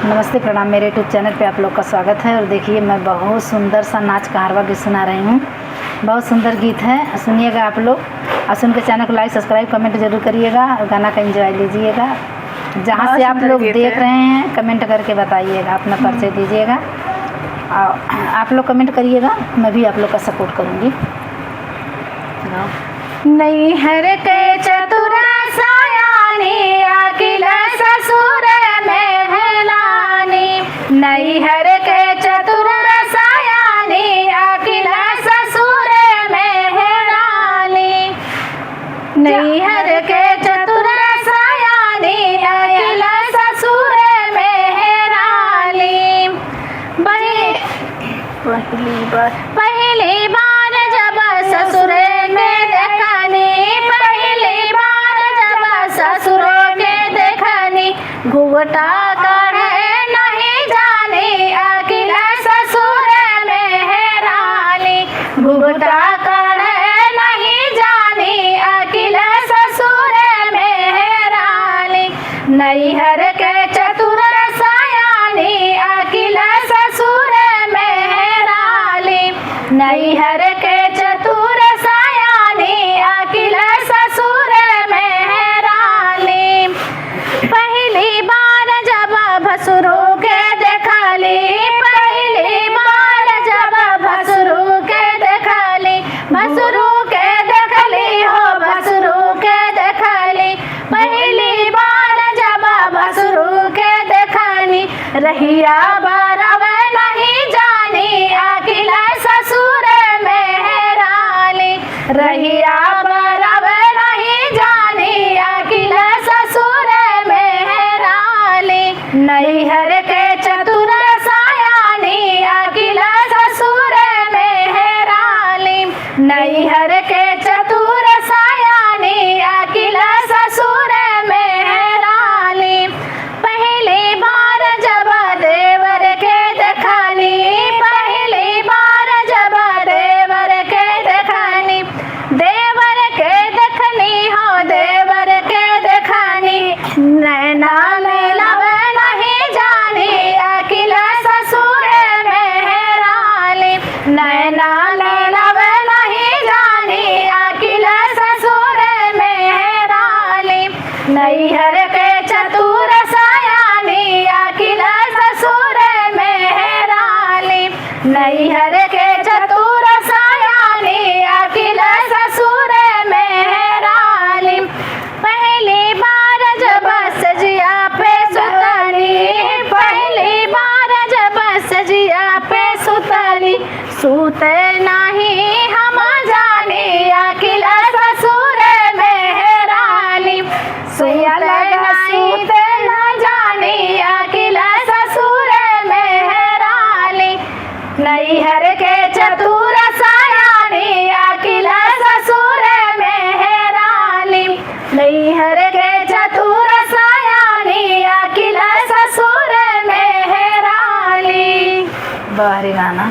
नमस्ते प्रणाम, मेरे यूट्यूब चैनल पे आप लोग का स्वागत है। और देखिए मैं बहुत सुंदर सा नाच कारवा गीत सुना रही हूँ। बहुत सुंदर गीत है, सुनिएगा आप लोग। और सुन के चैनल को लाइक सब्सक्राइब कमेंट जरूर करिएगा और गाना का एंजॉय लीजिएगा। जहाँ से आप लोग देख रहे हैं कमेंट करके बताइएगा, अपना परिचय दीजिएगा और आप लोग कमेंट करिएगा, मैं भी आप लोग का सपोर्ट करूँगी। नैहर के चतुर सायानी अकिल ससुर में हेलानी। नैहर के चतुर सायानी अकिल ससुर में हेलानी। नैहर के चतुर सायानी अकिल ससुर में हेलानी। पहली बार जब ससुर में देखनी, पहली बार जब ससुर के देखनी, घूंघटा काढ़े नहीं जानी अकिल ससुर में हेरानी। घूंघटा काढ़े नहीं जानी अकिल ससुर में हेरानी। नैहर के चतुर सायानी अकिल ससुर में हेरानी। नैहर के चतुर सायानी अकिल ससुर में हेरानी। पहली बार जब भसुरू के देखली, पहली बार जब भसुरू के देखली, भसुरू के देखली हो भसुरू के देखली। पहली बार जब भसुरू के देखली, रहिया बराबर नहीं जानी अकिल ससुर में हेरानी। रहिया बराबर नहीं जानी अकिल ससुर में हेरानी। नैहर के चतुर सायानी अकिल ससुर में हेरानी। नैहर के चतुर सायानी अकिल ससुर में हेरानी। पहली बार जब देवर के देखनी, पहली बार जब देवर के देखनी, देवर के देखनी हो देवर के देखनी। नैना मिलब नहीं जानी अकिल ससुर में हेरानी। नैना मिलब नहीं जानी अकिल ससुर में हेरानी। नैहर के चतुर सायानी अकिल ससुर में हेरानी। नैहर के चतुर सायानी अकिल ससुर में हेरानी। पहली बार जब सजिया पे सुतली, पहली बार जब सजिया पे सुतली, सूते नहीं हम जानी अकिल ससुर में हेरानी। सूते न जानी अकिल ससुर में हेरानी। नैहर के चतुर सायानी अकिल ससुर में हेरानी। नैहर के चतुर सायानी अकिल ससुर में हेरानी। बाहरी गाना।